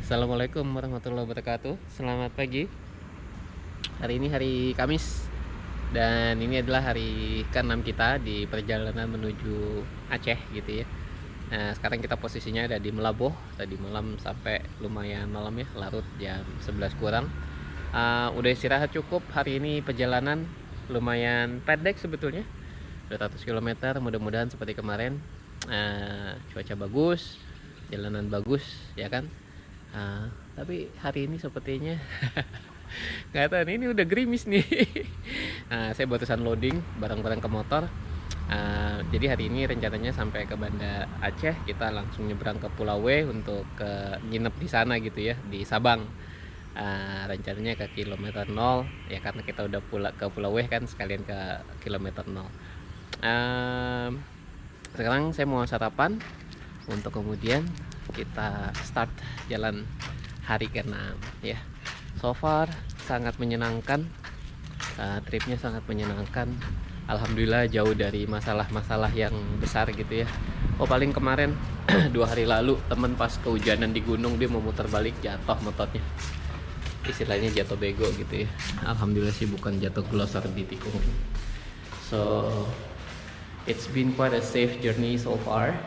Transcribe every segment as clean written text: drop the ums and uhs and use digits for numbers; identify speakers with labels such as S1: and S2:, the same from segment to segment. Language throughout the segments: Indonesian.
S1: Assalamualaikum warahmatullahi wabarakatuh. Selamat pagi. Hari ini hari Kamis dan ini adalah hari ke-6 kita di perjalanan menuju Aceh gitu ya. Nah, sekarang kita posisinya ada di Melaboh. Tadi malam sampai lumayan malam ya, larut jam 11 kurang. Udah istirahat cukup. Hari ini perjalanan lumayan pendek sebetulnya. 200 km, mudah-mudahan seperti kemarin. Cuaca bagus, jalanan bagus ya kan. Tapi hari ini sepertinya nggak tahu nih, ini udah gerimis nih. Saya barusan loading barang-barang ke motor. Jadi hari ini rencananya sampai ke Banda Aceh, kita langsung nyebrang ke Pulau W untuk nginep di sana gitu ya, di Sabang. Rencananya ke kilometer 0 ya, karena kita udah ke Pulau W kan, sekalian ke kilometer 0. Sekarang saya mau sarapan untuk kemudian kita start jalan hari ke-6 ya. So far sangat menyenangkan, tripnya sangat menyenangkan. Alhamdulillah jauh dari masalah-masalah yang besar gitu ya. Paling kemarin 2 hari lalu temen pas kehujanan di gunung, dia mau muter balik, jatuh motornya. Istilahnya jatuh bego gitu ya. Alhamdulillah sih bukan jatuh glosor di tikung. So it's been quite a safe journey so far.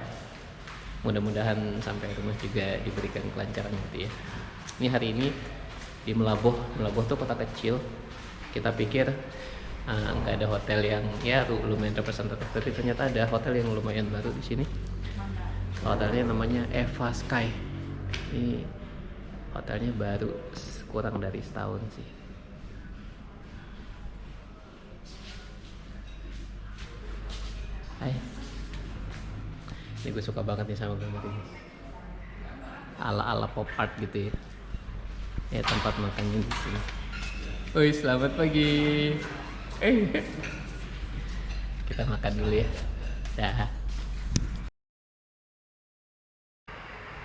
S1: Mudah-mudahan sampai rumah juga diberikan kelancaran gitu ya. Ini hari ini di Melaboh. Melaboh tuh kota kecil. Kita pikir nggak ada hotel yang ya lumayan representatif, tapi ternyata ada hotel yang lumayan baru di sini. Hotelnya namanya Eva Sky. Ini hotelnya baru, kurang dari setahun sih. Hai. Ini gue suka banget nih sama gambar ini, ala-ala pop art gitu ya. Ya, tempat makannya di sini. Woi, selamat pagi. Kita makan dulu ya. Dah.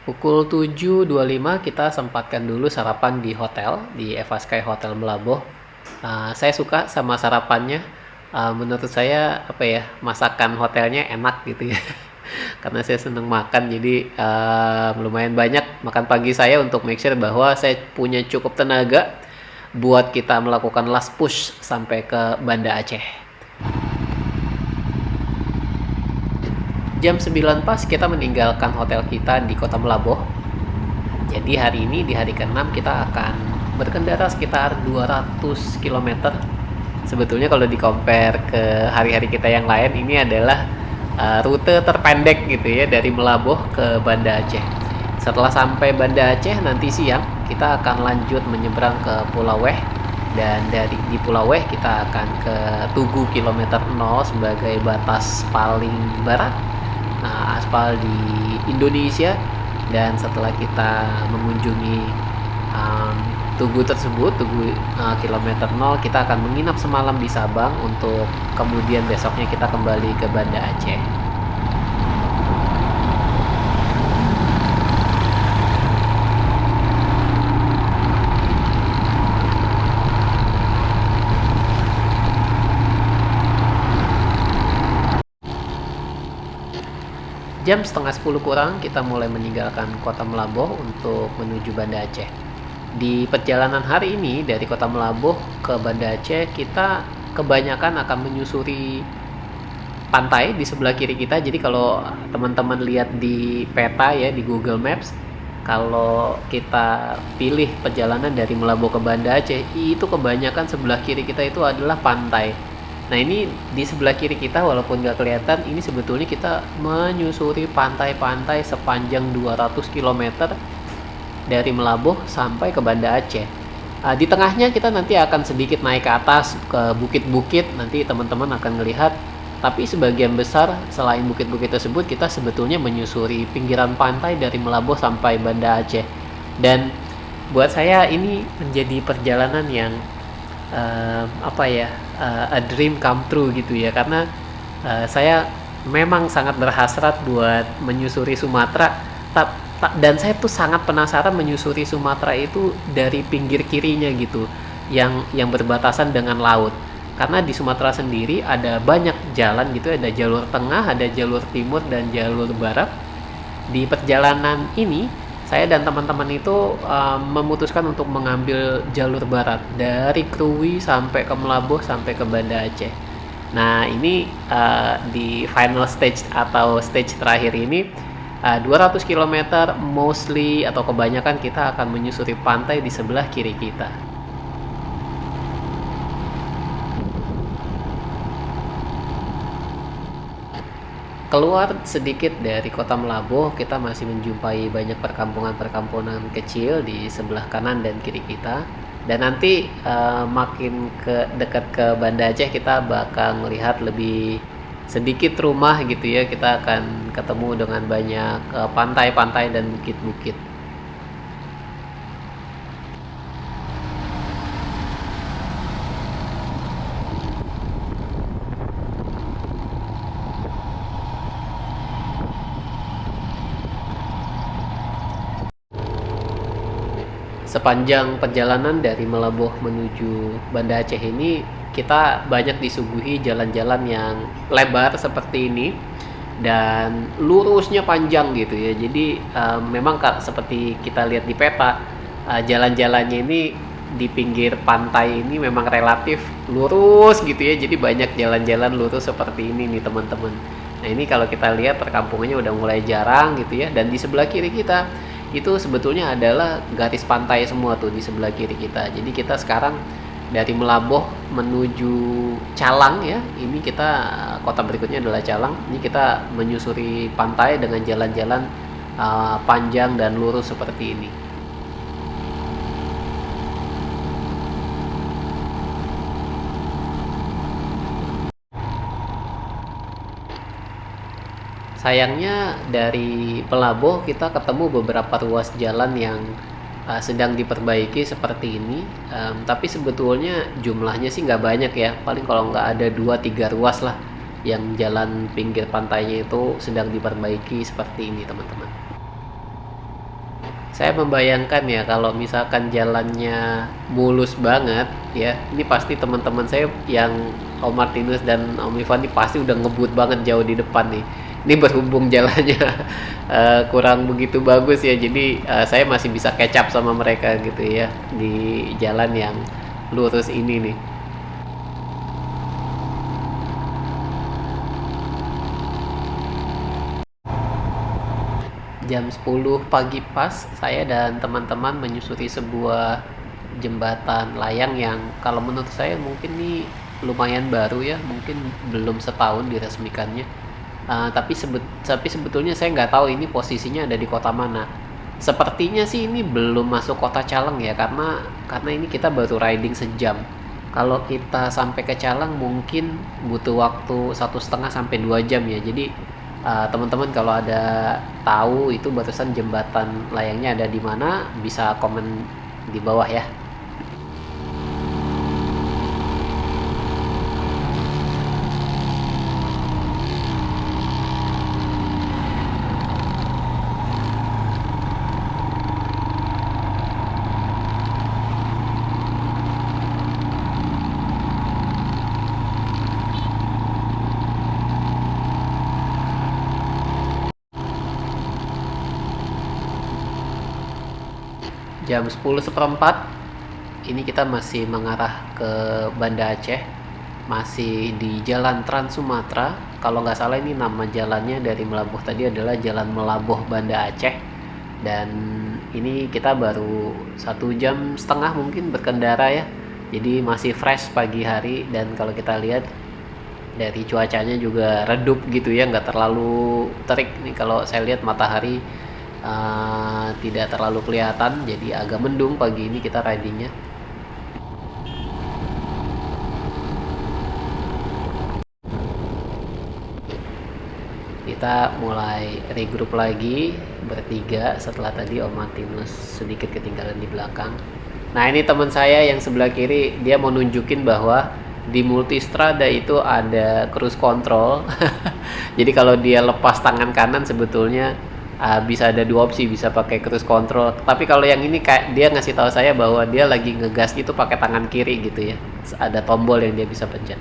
S1: Pukul 7.25 kita sempatkan dulu sarapan di hotel, di Eva Sky Hotel Melaboh. Saya suka sama sarapannya. Menurut saya masakan hotelnya enak gitu ya. Karena saya seneng makan, jadi lumayan banyak makan pagi saya untuk make sure bahwa saya punya cukup tenaga buat kita melakukan last push sampai ke Banda Aceh. Jam 9 pas kita meninggalkan hotel kita di kota Melaboh. Jadi hari ini di hari ke-6 kita akan berkendara sekitar 200 km. Sebetulnya kalau di compare ke hari-hari kita yang lain, ini adalah rute terpendek gitu ya, dari Melaboh ke Banda Aceh. Setelah sampai Banda Aceh nanti siang, kita akan lanjut menyeberang ke Pulau Weh, dan di Pulau Weh kita akan ke Tugu kilometer 0 sebagai batas paling barat aspal di Indonesia. Dan setelah kita mengunjungi Tugu tersebut, Tugu kilometer 0, kita akan menginap semalam di Sabang untuk kemudian besoknya kita kembali ke Banda Aceh. Jam setengah 10 kurang kita mulai meninggalkan kota Melaboh untuk menuju Banda Aceh. Di perjalanan hari ini dari kota Melaboh ke Banda Aceh, kita kebanyakan akan menyusuri pantai di sebelah kiri kita. Jadi kalau teman-teman lihat di peta ya, di Google Maps, kalau kita pilih perjalanan dari Melaboh ke Banda Aceh, itu kebanyakan sebelah kiri kita itu adalah pantai. Nah, ini di sebelah kiri kita walaupun nggak kelihatan, ini sebetulnya kita menyusuri pantai-pantai sepanjang 200 km dari Melaboh sampai ke Banda Aceh. Di tengahnya kita nanti akan sedikit naik ke atas ke bukit-bukit, nanti teman-teman akan melihat. Tapi sebagian besar selain bukit-bukit tersebut, kita sebetulnya menyusuri pinggiran pantai dari Melaboh sampai Banda Aceh. Dan buat saya ini menjadi perjalanan yang a dream come true gitu ya, karena saya memang sangat berhasrat buat menyusuri Sumatera. Dan saya tuh sangat penasaran menyusuri Sumatera itu dari pinggir kirinya gitu, yang berbatasan dengan laut. Karena di Sumatera sendiri ada banyak jalan gitu, ada jalur tengah, ada jalur timur, dan jalur barat. Di perjalanan ini Saya dan teman-teman itu memutuskan untuk mengambil jalur barat dari Krui sampai ke Melabuh sampai ke Banda Aceh. Nah, ini di final stage atau stage terakhir ini 200 km mostly atau kebanyakan kita akan menyusuri pantai di sebelah kiri kita. Keluar sedikit dari kota Melabuh, kita masih menjumpai banyak perkampungan-perkampungan kecil di sebelah kanan dan kiri kita. Dan nanti makin ke dekat ke Banda Aceh kita bakal melihat lebih sedikit rumah gitu ya. Kita akan ketemu dengan banyak pantai-pantai dan bukit-bukit. Sepanjang perjalanan dari Melabuh menuju Banda Aceh ini kita banyak disuguhi jalan-jalan yang lebar seperti ini dan lurusnya panjang gitu ya. Jadi memang seperti kita lihat di peta, jalan-jalannya ini di pinggir pantai ini memang relatif lurus gitu ya. Jadi banyak jalan-jalan lurus seperti ini nih teman-teman. Nah, ini kalau kita lihat perkampungannya udah mulai jarang gitu ya. Dan di sebelah kiri kita itu sebetulnya adalah garis pantai semua tuh di sebelah kiri kita. Jadi kita sekarang dari Melaboh menuju Calang ya. Ini kita kota berikutnya adalah Calang. Ini kita menyusuri pantai dengan jalan-jalan panjang dan lurus seperti ini. Sayangnya dari Pelabuh kita ketemu beberapa ruas jalan yang sedang diperbaiki seperti ini, tapi sebetulnya jumlahnya sih nggak banyak ya, paling kalau nggak ada 2-3 ruas lah yang jalan pinggir pantainya itu sedang diperbaiki seperti ini teman-teman. Saya membayangkan ya kalau misalkan jalannya mulus banget ya, ini pasti teman-teman saya yang Om Martinus dan Om Ivan ini pasti udah ngebut banget jauh di depan nih. Ini berhubung jalannya kurang begitu bagus ya, jadi saya masih bisa catch up sama mereka gitu ya di jalan yang lurus ini nih. Jam 10 pagi pas saya dan teman-teman menyusuri sebuah jembatan layang yang kalau menurut saya mungkin nih lumayan baru ya, mungkin belum setahun diresmikannya. Tapi sebetulnya saya nggak tahu ini posisinya ada di kota mana. Sepertinya sih ini belum masuk kota Calang ya, karena ini kita baru riding sejam. Kalau kita sampai ke Calang mungkin butuh waktu 1,5 sampai 2 jam ya. Jadi teman-teman kalau ada tahu itu batasan jembatan layangnya ada di mana, bisa komen di bawah ya. Jam 10 seperempat ini kita masih mengarah ke Banda Aceh, masih di Jalan Trans Sumatera. Kalau nggak salah ini nama jalannya dari Melabuh tadi adalah Jalan Melabuh Banda Aceh. Dan ini kita baru 1,5 jam mungkin berkendara ya, jadi masih fresh pagi hari. Dan kalau kita lihat dari cuacanya juga redup gitu ya, nggak terlalu terik nih. Kalau saya lihat matahari tidak terlalu kelihatan, jadi agak mendung pagi ini kita ridingnya. Kita mulai regroup lagi bertiga setelah tadi Om Martinus sedikit ketinggalan di belakang. Nah, ini teman saya yang sebelah kiri, dia mau nunjukin bahwa di Multistrada itu ada cruise control. Jadi kalau dia lepas tangan kanan sebetulnya bisa ada dua opsi, bisa pakai cruise control. Tapi kalau yang ini kayak dia ngasih tahu saya bahwa dia lagi ngegas gitu pakai tangan kiri gitu ya. Ada tombol yang dia bisa pencet.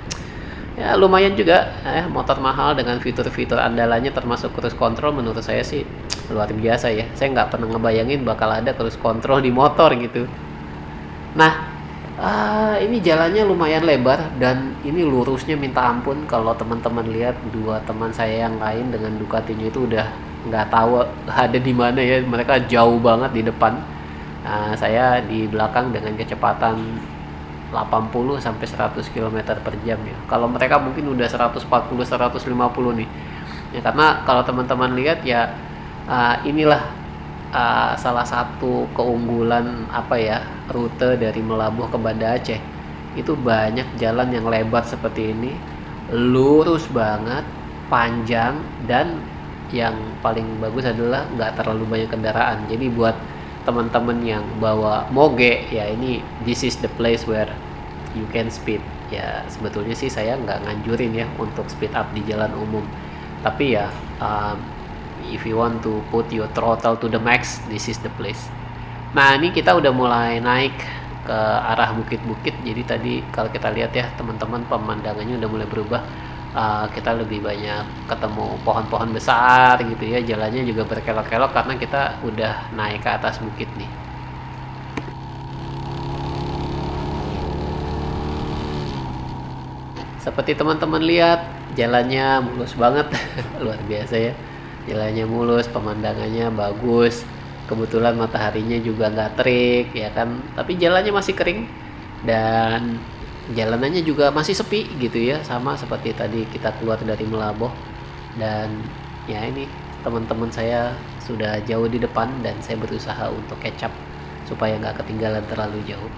S1: Ya lumayan juga motor mahal dengan fitur-fitur andalannya termasuk cruise control, menurut saya sih luar biasa ya. Saya nggak pernah ngebayangin bakal ada cruise control di motor gitu. Nah, ini jalannya lumayan lebar dan ini lurusnya minta ampun. Kalau teman-teman lihat dua teman saya yang lain dengan Ducatinya itu udah nggak tahu ada di mana ya. Mereka jauh banget di depan. Nah, saya di belakang dengan kecepatan 80 sampai 100 km per jam ya. Kalau mereka mungkin udah 140 150 nih. Ya karena kalau teman-teman lihat ya, inilah salah satu keunggulan apa ya, rute dari Melabuh ke Banda Aceh. Itu banyak jalan yang lebar seperti ini, lurus banget, panjang, dan yang paling bagus adalah nggak terlalu banyak kendaraan. Jadi buat teman-teman yang bawa moge ya, ini this is the place where you can speed. Ya sebetulnya sih saya nggak nganjurin ya untuk speed up di jalan umum, tapi ya if you want to put your throttle to the max, this is the place. Nah ini kita udah mulai naik ke arah bukit-bukit. Jadi tadi kalau kita lihat ya teman-teman, pemandangannya udah mulai berubah. Kita lebih banyak ketemu pohon-pohon besar gitu ya, jalannya juga berkelok-kelok karena kita udah naik ke atas bukit nih. Seperti teman-teman lihat, jalannya mulus banget. Luar biasa ya, jalannya mulus, pemandangannya bagus, kebetulan mataharinya juga nggak terik ya kan, tapi jalannya masih kering dan jalanannya juga masih sepi gitu ya, sama seperti tadi kita keluar dari Melaboh. Dan ya ini teman-teman saya sudah jauh di depan dan saya berusaha untuk catch up supaya nggak ketinggalan terlalu jauh.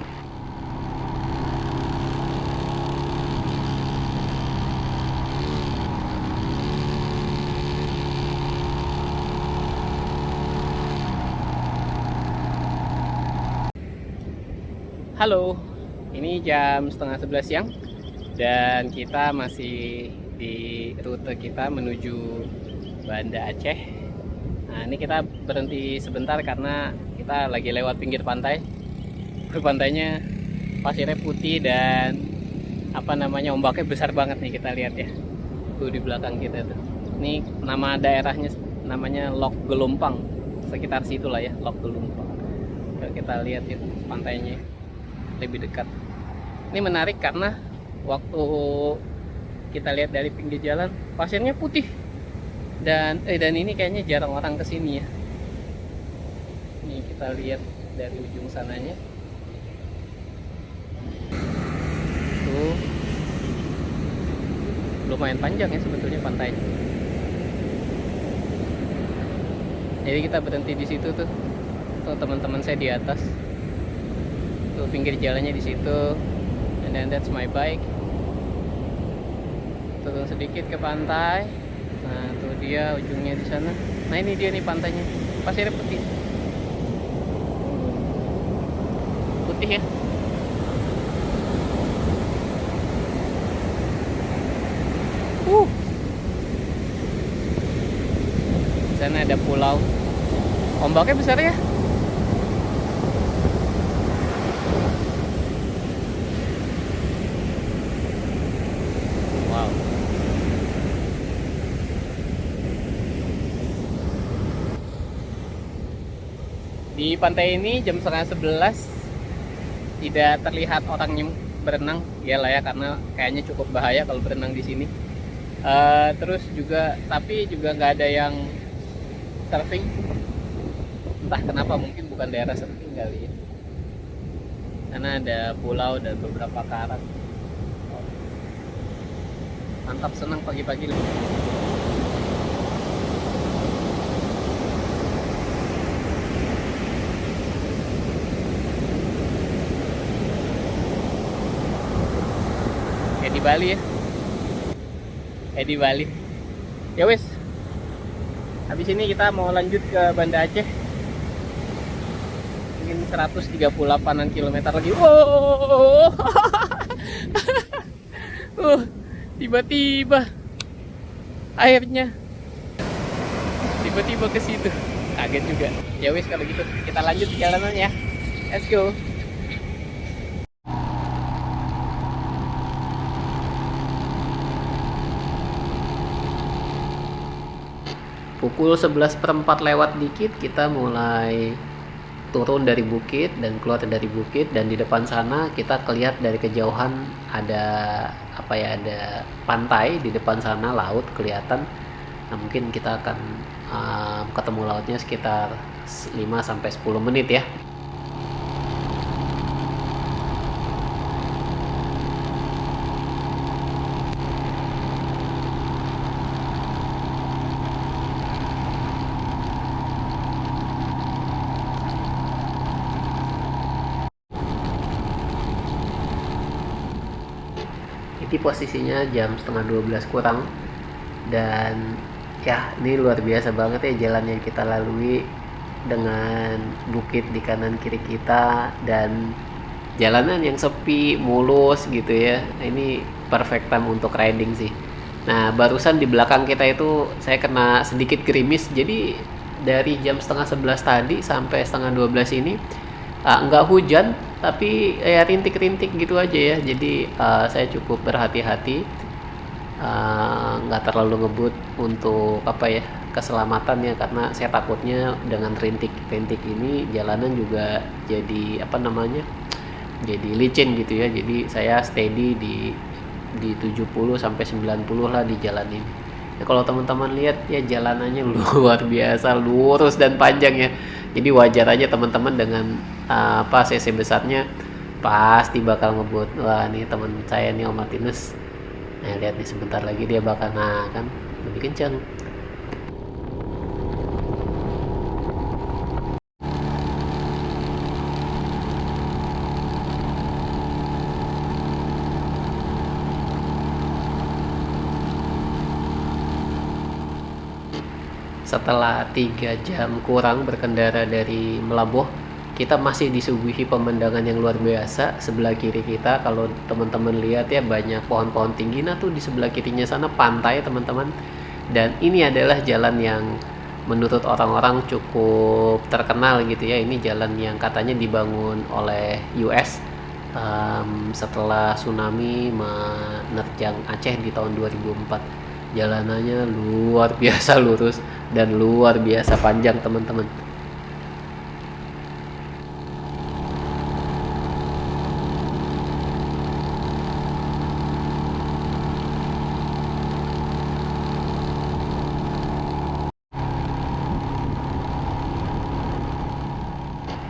S1: Halo, ini jam setengah 11 siang dan kita masih di rute kita menuju Banda Aceh. Nah ini kita berhenti sebentar karena kita lagi lewat pinggir pantai. Pantainya pasirnya putih dan ombaknya besar banget nih, kita lihat ya. Tuh di belakang kita tuh. Ini nama daerahnya namanya Lok Gelompang. Sekitar situlah ya, Lok Gelompang. Kita lihat ya pantainya lebih dekat. Ini menarik karena waktu kita lihat dari pinggir jalan pasirnya putih dan ini kayaknya jarang orang kesini ya. Ini kita lihat dari ujung sananya. Tuh lumayan panjang ya sebetulnya pantainya. Jadi kita berhenti di situ tuh. Tuh teman-teman saya di atas. Tuh pinggir jalannya di situ, and then that's my bike. Turun sedikit ke pantai. Nah tuh dia ujungnya di sana. Nah ini dia nih pantainya, pasirnya putih, putih ya. Sana ada pulau, ombaknya besar ya. Di pantai ini jam setengah 11 tidak terlihat orang yang berenang, iyalah ya, karena kayaknya cukup bahaya kalau berenang di sini. Terus juga, tapi juga nggak ada yang surfing. Entah kenapa, mungkin bukan daerah surfing kali ya. Karena ada pulau dan beberapa karang. Mantap, senang pagi-pagi. Di Bali ya, di Bali ya wes. Habis ini kita mau lanjut ke Banda Aceh, mungkin 138 km lagi. Wow. Tiba-tiba airnya tiba-tiba ke situ, kaget juga. Ya wes kalau gitu kita lanjut perjalanannya, let's go. Pukul 11:04 lewat dikit kita mulai turun dari bukit dan keluar dari bukit, dan di depan sana kita kelihat dari kejauhan ada apa ya, ada pantai di depan sana, laut kelihatan. Nah, mungkin kita akan ketemu lautnya sekitar 5 sampai 10 menit ya. Jadi posisinya jam setengah 12 kurang, dan ya ini luar biasa banget ya jalan yang kita lalui, dengan bukit di kanan kiri kita dan jalanan yang sepi mulus gitu ya. Ini perfect time untuk riding sih. Nah, barusan di belakang kita itu saya kena sedikit gerimis, jadi dari jam setengah 11 tadi sampai setengah 12 ini nggak hujan, tapi ya rintik-rintik gitu aja ya. Jadi saya cukup berhati-hati, nggak terlalu ngebut untuk apa ya, keselamatan ya, karena saya takutnya dengan rintik-rintik ini jalanan juga jadi apa namanya, jadi licin gitu ya. Jadi saya steady di 70 sampai 90 lah di jalan ini. Ya, kalau teman-teman lihat ya jalanannya luar biasa lurus dan panjang ya. Jadi wajar aja teman-teman dengan apa cc besarnya pasti bakal ngebut. Wah, nih teman saya nih Om Martinus. Nah, lihat nih sebentar lagi dia bakal kan lebih kencang. Setelah 3 jam kurang berkendara dari Melabuh, kita masih disuguhi pemandangan yang luar biasa. Sebelah kiri kita kalau teman-teman lihat ya, banyak pohon-pohon tinggi. Nah tuh di sebelah kirinya sana pantai teman-teman. Dan ini adalah jalan yang menurut orang-orang cukup terkenal gitu ya. Ini jalan yang katanya dibangun oleh US setelah tsunami menerjang Aceh di tahun 2004. Jalanannya luar biasa lurus dan luar biasa panjang teman-teman.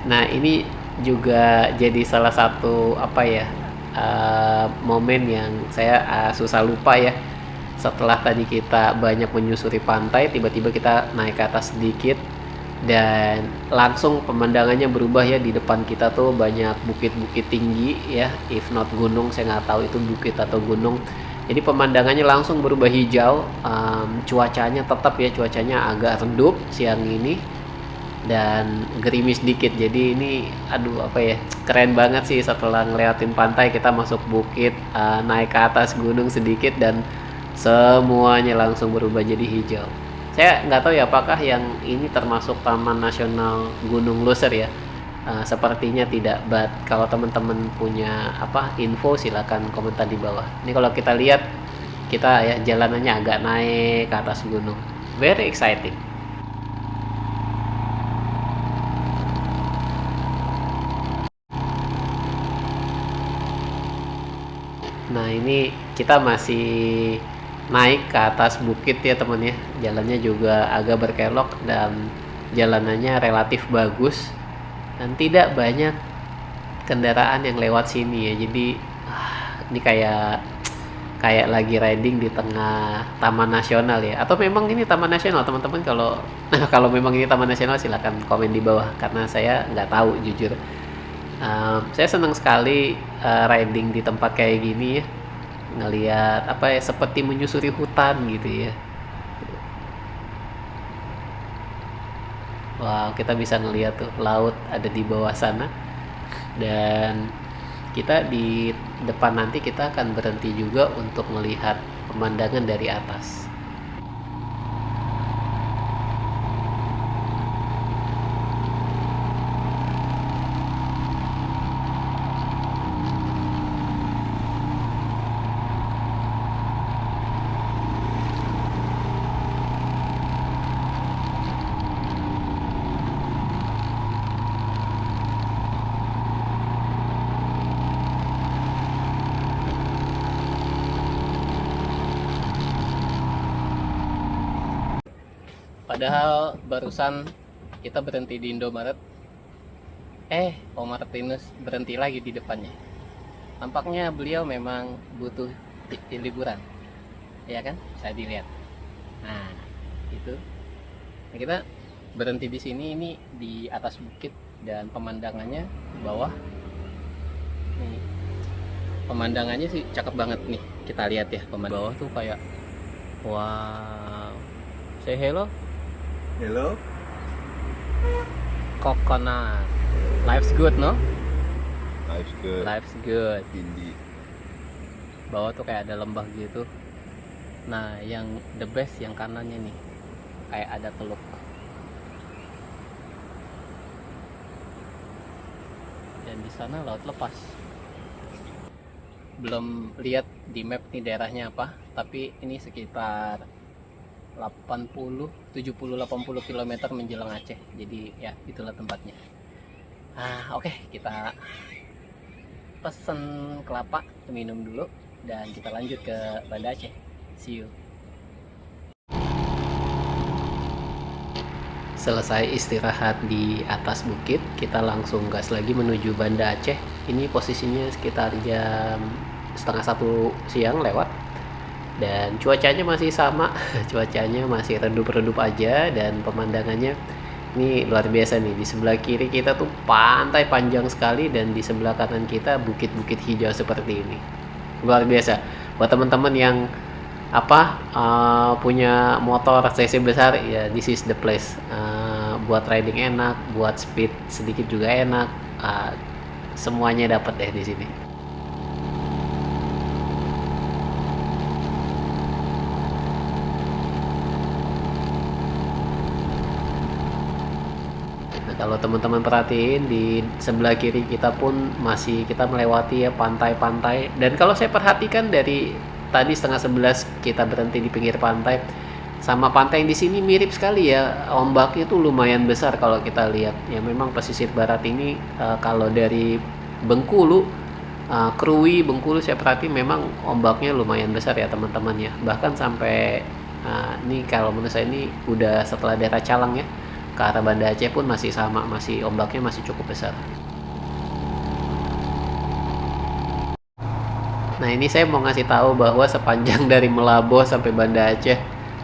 S1: Nah, ini juga jadi salah satu apa ya, momen yang saya susah lupa ya. Setelah tadi kita banyak menyusuri pantai, tiba-tiba kita naik ke atas sedikit dan langsung pemandangannya berubah ya. Di depan kita tuh banyak bukit-bukit tinggi ya, if not gunung, saya nggak tahu itu bukit atau gunung. Jadi pemandangannya langsung berubah hijau. Cuacanya tetap ya, cuacanya agak redup siang ini dan gerimis dikit. Jadi ini aduh apa ya, keren banget sih. Setelah ngelewatin pantai kita masuk bukit, naik ke atas gunung sedikit, dan semuanya langsung berubah jadi hijau. Saya nggak tahu ya apakah yang ini termasuk Taman Nasional Gunung Luser ya. Sepertinya tidak, but kalau teman-teman punya apa info silakan komentar di bawah. Ini kalau kita lihat, kita ya jalanannya agak naik ke atas gunung, very exciting. Nah, ini kita masih naik ke atas bukit ya teman ya. Jalannya juga agak berkelok dan jalanannya relatif bagus dan tidak banyak kendaraan yang lewat sini ya. Jadi ini kayak kayak lagi riding di tengah taman nasional ya. Atau memang ini taman nasional teman-teman? Kalau kalau memang ini taman nasional silakan komen di bawah, karena saya nggak tahu jujur. Saya senang sekali riding di tempat kayak gini ya, ngelihat apa ya, seperti menyusuri hutan gitu ya. Wow, kita bisa ngelihat tuh laut ada di bawah sana, dan kita di depan nanti kita akan berhenti juga untuk melihat pemandangan dari atas. Padahal barusan kita berhenti di Indomaret, Om Martinus berhenti lagi di depannya. Tampaknya beliau memang butuh liburan, ya kan? Saya dilihat. Nah, itu. Nah, kita berhenti di sini, ini di atas bukit dan pemandangannya di bawah. Nih, pemandangannya sih cakep banget nih. Kita lihat ya, pemandangan bawah tuh kayak wow. Say hello.
S2: Hello.
S1: Coconut. Life's good, no?
S2: Life's good.
S1: Life's good.
S2: Indeed.
S1: Bawah tuh kayak ada lembah gitu. Nah, yang the best yang kanannya nih, kayak ada teluk. Dan di sana laut lepas. Belum lihat di map nih daerahnya apa, tapi ini sekitar 80, 70, 80 km menjelang Aceh. Jadi ya itulah tempatnya. Oke, kita pesen kelapa, minum dulu, dan kita lanjut ke Banda Aceh. See you. Selesai istirahat di atas bukit, kita langsung gas lagi menuju Banda Aceh. Ini posisinya sekitar jam setengah 1 siang lewat, dan cuacanya masih sama. Cuacanya masih redup-redup aja, dan pemandangannya ini luar biasa nih. Di sebelah kiri kita tuh pantai panjang sekali, dan di sebelah kanan kita bukit-bukit hijau seperti ini. Luar biasa. Buat teman-teman yang punya motor cc besar, ya this is the place. Buat riding enak, buat speed sedikit juga enak. Semuanya dapat deh di sini. Nah, kalau teman-teman perhatiin di sebelah kiri kita pun masih kita melewati ya pantai-pantai. Dan kalau saya perhatikan dari tadi setengah 11 kita berhenti di pinggir pantai, sama pantai yang di sini mirip sekali ya. Ombaknya tuh lumayan besar kalau kita lihat. Ya memang pesisir barat ini kalau dari Bengkulu, Krui, Bengkulu, saya perhati memang ombaknya lumayan besar ya teman-teman ya. Bahkan sampai ini kalau menurut saya ini udah setelah daerah Calang ya, ke arah Banda Aceh pun masih sama, masih ombaknya masih cukup besar. Nah, ini saya mau ngasih tahu bahwa sepanjang dari Melaboh sampai Banda Aceh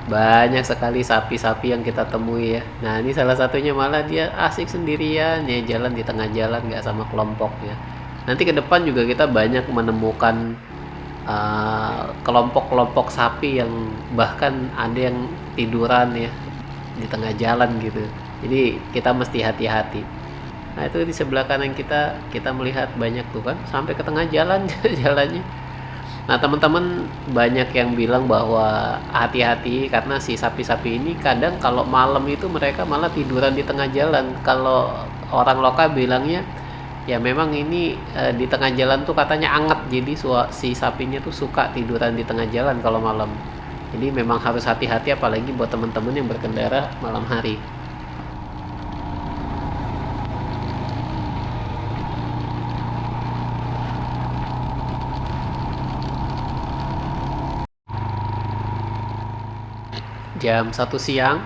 S1: banyak sekali sapi-sapi yang kita temui ya. Nah, ini salah satunya malah dia asik sendirian ya, jalan di tengah jalan nggak sama kelompoknya. Nanti ke depan juga kita banyak menemukan kelompok-kelompok sapi yang bahkan ada yang tiduran ya di tengah jalan gitu. Jadi kita mesti hati-hati. Nah, itu di sebelah kanan kita melihat banyak tuh kan sampai ke tengah jalan jalannya. Nah, teman-teman banyak yang bilang bahwa hati-hati karena si sapi-sapi ini kadang kalau malam itu mereka malah tiduran di tengah jalan. Kalau orang lokal bilangnya ya memang ini di tengah jalan tuh katanya anget, jadi si sapinya tuh suka tiduran di tengah jalan kalau malam. Jadi memang harus hati-hati apalagi buat teman-teman yang berkendara malam hari. Jam 1 siang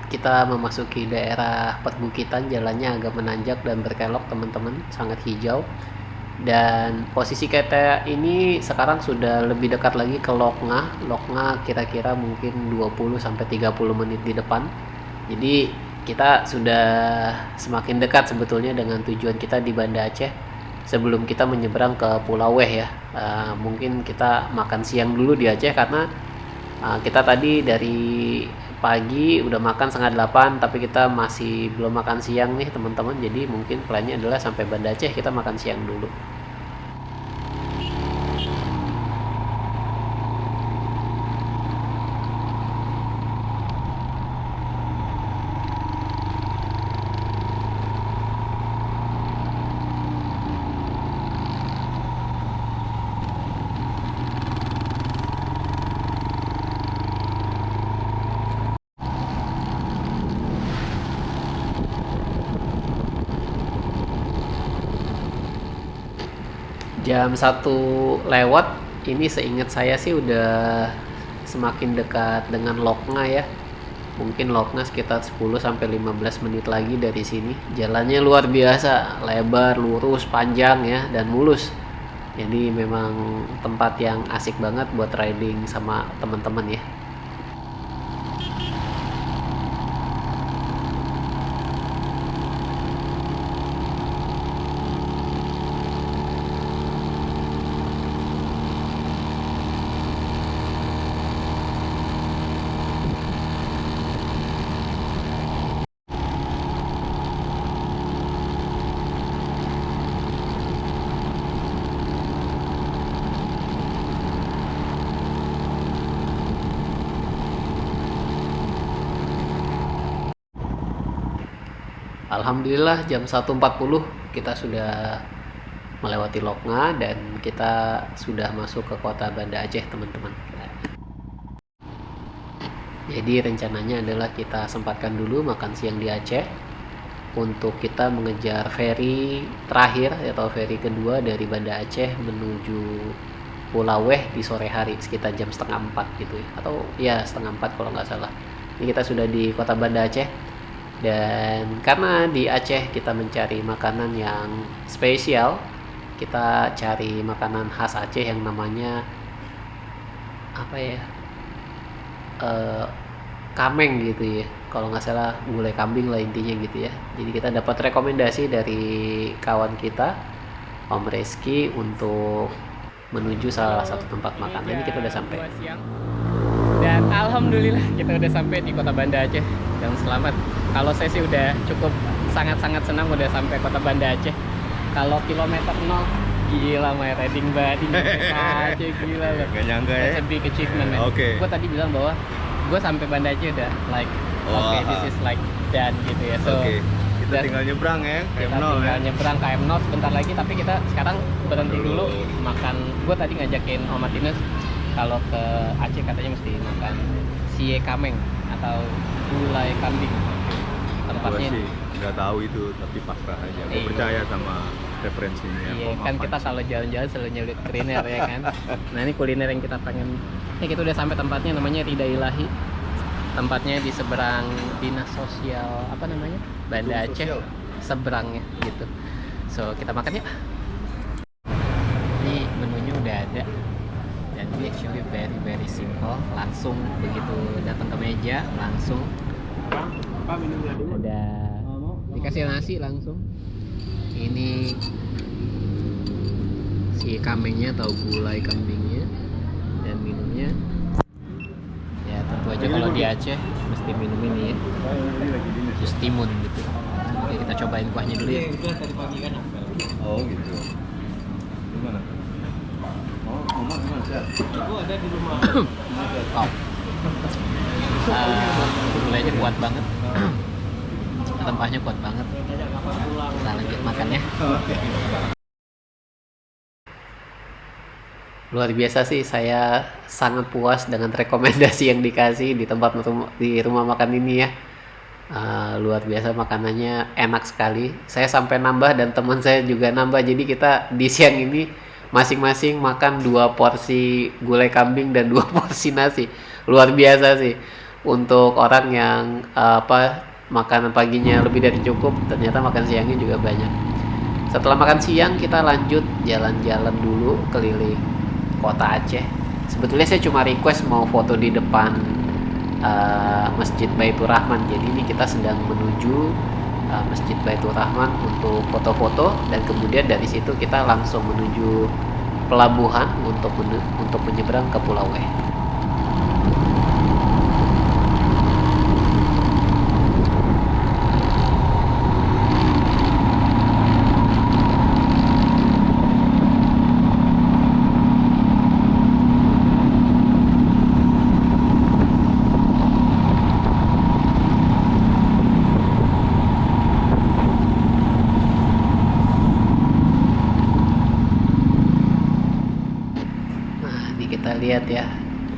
S1: kita memasuki daerah perbukitan, jalannya agak menanjak dan berkelok teman-teman, sangat hijau. Dan posisi kita ini sekarang sudah lebih dekat lagi ke Loknga. Loknga kira-kira mungkin 20 sampai 30 menit di depan. Jadi kita sudah semakin dekat sebetulnya dengan tujuan kita di Banda Aceh sebelum kita menyeberang ke Pulau Weh ya. Mungkin kita makan siang dulu di Aceh karena kita tadi dari pagi udah makan setengah 8, tapi kita masih belum makan siang nih teman-teman. Jadi mungkin plannya adalah sampai Banda Aceh kita makan siang dulu. Jam 1 lewat, ini seingat saya sih udah semakin dekat dengan Loknga ya. Mungkin Loknga sekitar 10-15 menit lagi dari sini. Jalannya luar biasa, lebar, lurus, panjang ya, dan mulus. Jadi memang tempat yang asik banget buat riding sama teman-teman ya. Alhamdulillah jam 1.40 kita sudah melewati Loknga dan kita sudah masuk ke kota Banda Aceh, teman-teman. Jadi rencananya adalah kita sempatkan dulu makan siang di Aceh untuk kita mengejar ferry terakhir atau ferry kedua dari Banda Aceh menuju Pulau Weh di sore hari sekitar jam 3:30 gitu ya, atau ya 3:30 kalau nggak salah. Ini kita sudah di kota Banda Aceh. Dan karena di Aceh kita mencari makanan yang spesial, kita cari makanan khas Aceh yang namanya apa ya, kameng gitu ya, kalau nggak salah gulai kambing lah intinya gitu ya. Jadi kita dapat rekomendasi dari kawan kita Om Reski untuk menuju salah satu tempat makan. Ini kita udah sampai. Dan alhamdulillah kita udah sampai di kota Banda Aceh dan selamat. Kalau saya sih udah cukup sangat-sangat senang udah sampai kota Banda Aceh. Kalau kilometer 0 gila my riding buddy Aceh gila loh.
S2: Gak nyangka ya.
S1: That's a big achievement man.
S2: Oke.
S1: Gue tadi bilang bahwa gue sampai Banda Aceh udah like this is like done gitu ya. So
S2: Kita tinggal nyebrang ya,
S1: kita
S2: KM0
S1: tinggal
S2: ya.
S1: nyebrang KM0 sebentar lagi, tapi kita sekarang berhenti dulu makan. Gue tadi ngajakin Om Martinus kalau ke Aceh katanya mesti makan sie kameng atau gulai kambing. Tempatnya
S2: Gua sih nggak tahu itu, tapi pasrah aja. Gue
S1: Iya.
S2: percaya sama referensinya.
S1: iya
S2: Om
S1: kan
S2: Afan.
S1: kita kalau jalan-jalan selalu nyari kuliner ya kan. Nah ini kuliner yang kita pengen. Kita udah sampai tempatnya, namanya Rida Ilahi. Tempatnya di seberang dinas sosial apa namanya Banda
S2: Gedung
S1: Aceh,
S2: sosial.
S1: seberangnya gitu. So kita makan ya. Ini menunya udah ada dan ini actually very simple. Langsung begitu datang ke meja langsung udah dikasih nasi langsung. Ini si kamengnya atau gulai kambingnya dan minumnya. Ya tentu aja kalau di Aceh mesti minum ini ya, jus timun gitu. Oke kita cobain kuahnya dulu ya.
S2: Oh gitu. Gimana? Oh, Mama gimana?
S3: Aku ada di rumah.
S1: Wow. Gulainya kuat banget. Rempahnya kuat banget. Kita lanjut makan ya. Luar biasa sih, saya sangat puas dengan rekomendasi yang dikasih di tempat di rumah makan ini ya. Luar biasa, makanannya enak sekali. Saya sampai nambah dan teman saya juga nambah. Jadi kita di siang ini masing-masing makan 2 porsi gulai kambing dan 2 porsi nasi. Luar biasa sih. Untuk orang yang makanan paginya lebih dari cukup, ternyata makan siangnya juga banyak. Setelah makan siang kita lanjut jalan-jalan dulu keliling kota Aceh. Sebetulnya saya cuma request mau foto di depan Masjid Baitur Rahman. Jadi ini kita sedang menuju Masjid Baitur Rahman untuk foto-foto dan kemudian dari situ kita langsung menuju pelabuhan untuk menyeberang ke Pulau Weh. Kita lihat ya,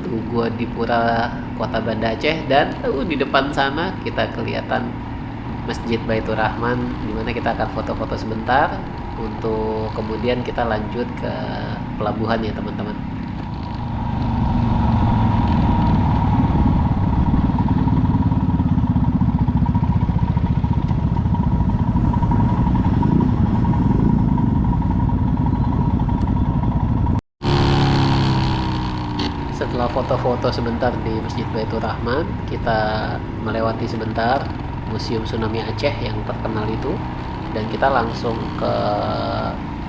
S1: tuh gua di pura kota Banda Aceh dan di depan sana kita kelihatan Masjid Baitur Rahman, dimana kita akan foto-foto sebentar untuk kemudian kita lanjut ke pelabuhan ya teman-teman. setelah foto-foto sebentar di Masjid Baitur Rahman, kita melewati sebentar Museum Tsunami Aceh yang terkenal itu, dan kita langsung ke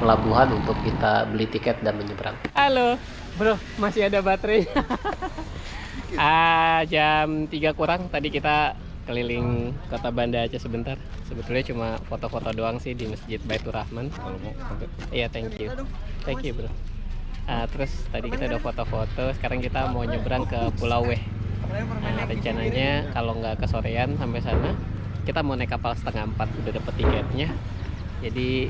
S1: pelabuhan untuk kita beli tiket dan menyeberang. Halo, bro, masih ada baterai. Jam 3 kurang tadi kita keliling kota Banda Aceh sebentar. Sebetulnya cuma foto-foto doang sih di Masjid Baitur Rahman.
S2: Kalau mau sampai.
S1: Iya, thank you bro. Terus tadi kita udah foto-foto, sekarang kita mau nyebrang ke Pulau Weh. Rencananya kalau nggak kesorean sampai sana, kita mau naik kapal 3:30, udah dapet tiketnya. Jadi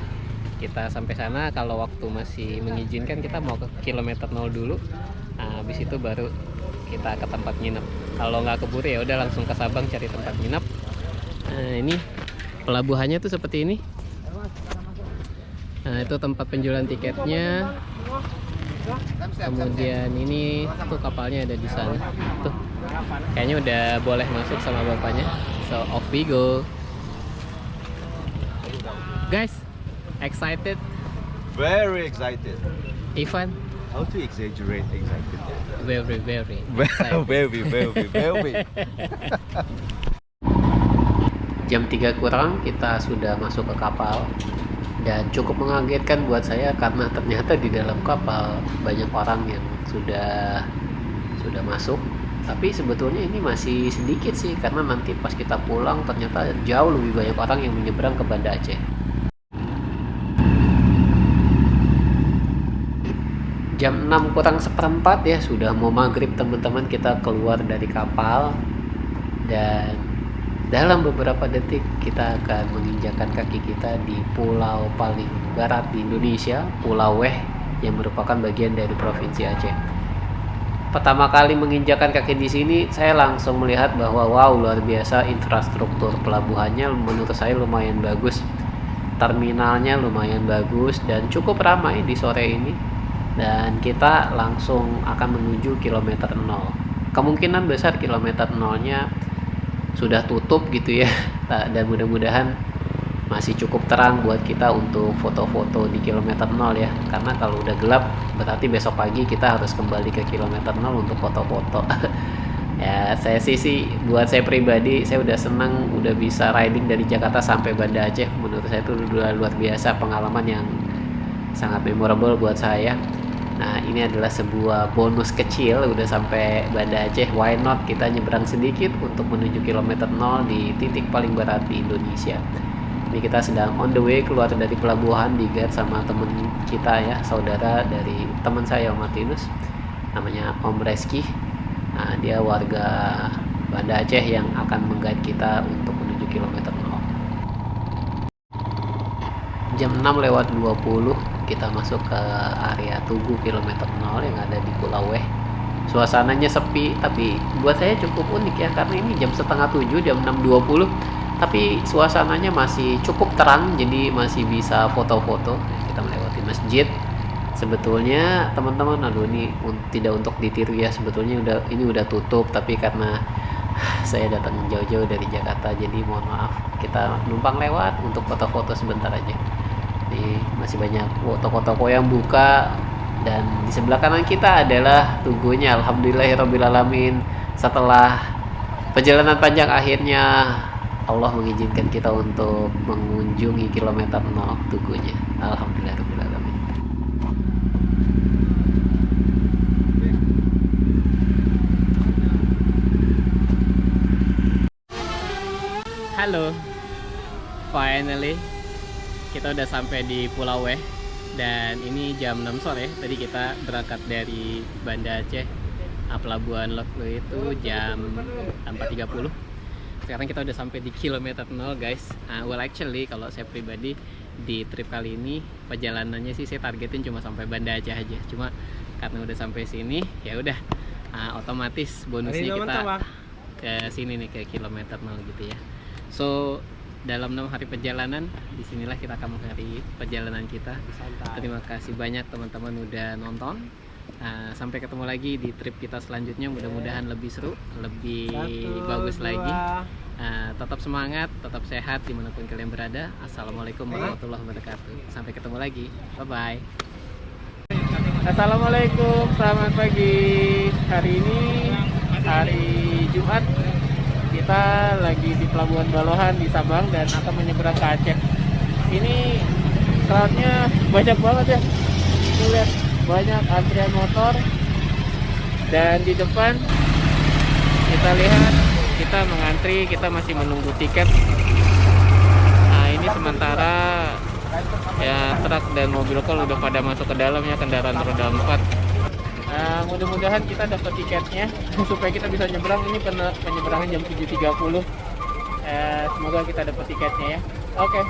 S1: kita sampai sana kalau waktu masih mengizinkan, kita mau ke kilometer 0 dulu. Habis itu baru kita ke tempat nginep. Kalau nggak keburu ya udah langsung ke Sabang cari tempat nginep. Ini pelabuhannya tuh seperti ini. Itu tempat penjualan tiketnya. Kemudian ini tuh kapalnya ada di sana. Tuh, kayaknya udah boleh masuk sama bapaknya. So off we go, guys. Excited?
S2: Very excited.
S1: Ivan?
S2: How to exaggerate excited?
S1: Very excited.
S2: Very.
S1: Jam 3 kurang kita sudah masuk ke kapal, dan cukup mengagetkan buat saya karena ternyata di dalam kapal banyak orang yang sudah masuk. Tapi sebetulnya ini masih sedikit sih, karena nanti pas kita pulang ternyata jauh lebih banyak orang yang menyeberang ke Banda Aceh. Jam 6 kurang seperempat ya, sudah mau maghrib teman-teman, kita keluar dari kapal, dan dalam beberapa detik kita akan menginjakan kaki kita di pulau paling barat di Indonesia, Pulau Weh, yang merupakan bagian dari Provinsi Aceh. Pertama kali menginjakan kaki di sini, saya langsung melihat bahwa wow, luar biasa infrastruktur pelabuhannya. Menurut saya lumayan bagus, terminalnya lumayan bagus dan cukup ramai di sore ini. Dan kita langsung akan menuju kilometer 0. Kemungkinan besar kilometer 0-nya sudah tutup gitu ya. Dan mudah-mudahan masih cukup terang buat kita untuk foto-foto di kilometer 0 ya. Karena kalau udah gelap berarti besok pagi kita harus kembali ke kilometer 0 untuk foto-foto. Ya, buat saya pribadi, saya udah senang udah bisa riding dari Jakarta sampai Banda Aceh. Menurut saya itu udah luar biasa, pengalaman yang sangat memorable buat saya. Nah, ini adalah sebuah bonus kecil, udah sampai Banda Aceh, why not kita nyebrang sedikit untuk menuju kilometer 0 di titik paling barat di Indonesia. Ini kita sedang on the way keluar dari pelabuhan, di-guide sama temen kita ya, saudara dari teman saya Om Martinus, namanya Om Reski. Nah, dia warga Banda Aceh yang akan meng-guide kita untuk menuju kilometer 0. Jam 6:20 kita masuk ke area Tugu kilometer 0 yang ada di Pulau Weh. Suasananya sepi, tapi buat saya cukup unik ya, karena ini jam 6:30, jam 6:20, tapi suasananya masih cukup terang, jadi masih bisa foto-foto. Kita melewati masjid. Sebetulnya teman-teman, ini tidak untuk ditiru ya, sebetulnya ini udah tutup, tapi karena saya datang jauh-jauh dari Jakarta, jadi mohon maaf, kita numpang lewat untuk foto-foto sebentar aja. Ini masih banyak toko-toko yang buka, dan di sebelah kanan kita adalah tugunya. Alhamdulillahirrabbilalamin, setelah perjalanan panjang akhirnya Allah mengizinkan kita untuk mengunjungi kilometer 0 tugunya. Alhamdulillahirrabbilalamin. Halo, finally kita udah sampai di Pulau Weh, dan ini jam 6 sore. Tadi kita berangkat dari Banda Aceh, pelabuhan Lok Lue itu jam 4:30. Sekarang kita udah sampai di kilometer 0 guys. Well actually kalau saya pribadi di trip kali ini perjalanannya sih saya targetin cuma sampai Banda Aceh aja. Cuma karena udah sampai sini ya udah otomatis bonusnya kita ke sini nih, ke kilometer 0 gitu ya. So dalam 6 hari perjalanan, disinilah kita akan mengakhiri perjalanan kita. Terima kasih banyak teman-teman udah nonton. Sampai ketemu lagi di trip kita selanjutnya, mudah-mudahan lebih seru, lebih bagus lagi. Tetap semangat, tetap sehat dimanapun kalian berada. Assalamualaikum warahmatullahi wabarakatuh. Sampai ketemu lagi, bye bye. Assalamualaikum, selamat pagi. Hari ini hari Jumat. Kita lagi di Pelabuhan Balohan di Sabang dan akan menyeberang ke Aceh. Ini crowdnya banyak banget ya. Kita lihat banyak antrian motor. Dan di depan kita lihat kita mengantri, kita masih menunggu tiket. Nah ini sementara ya truk dan mobil kol udah pada masuk ke dalam ya, kendaraan roda 4. Mudah-mudahan kita dapat tiketnya supaya kita bisa nyebrang. Ini penyeberangan jam 7.30. Semoga kita dapat tiketnya ya. Oke,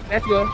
S1: let's go.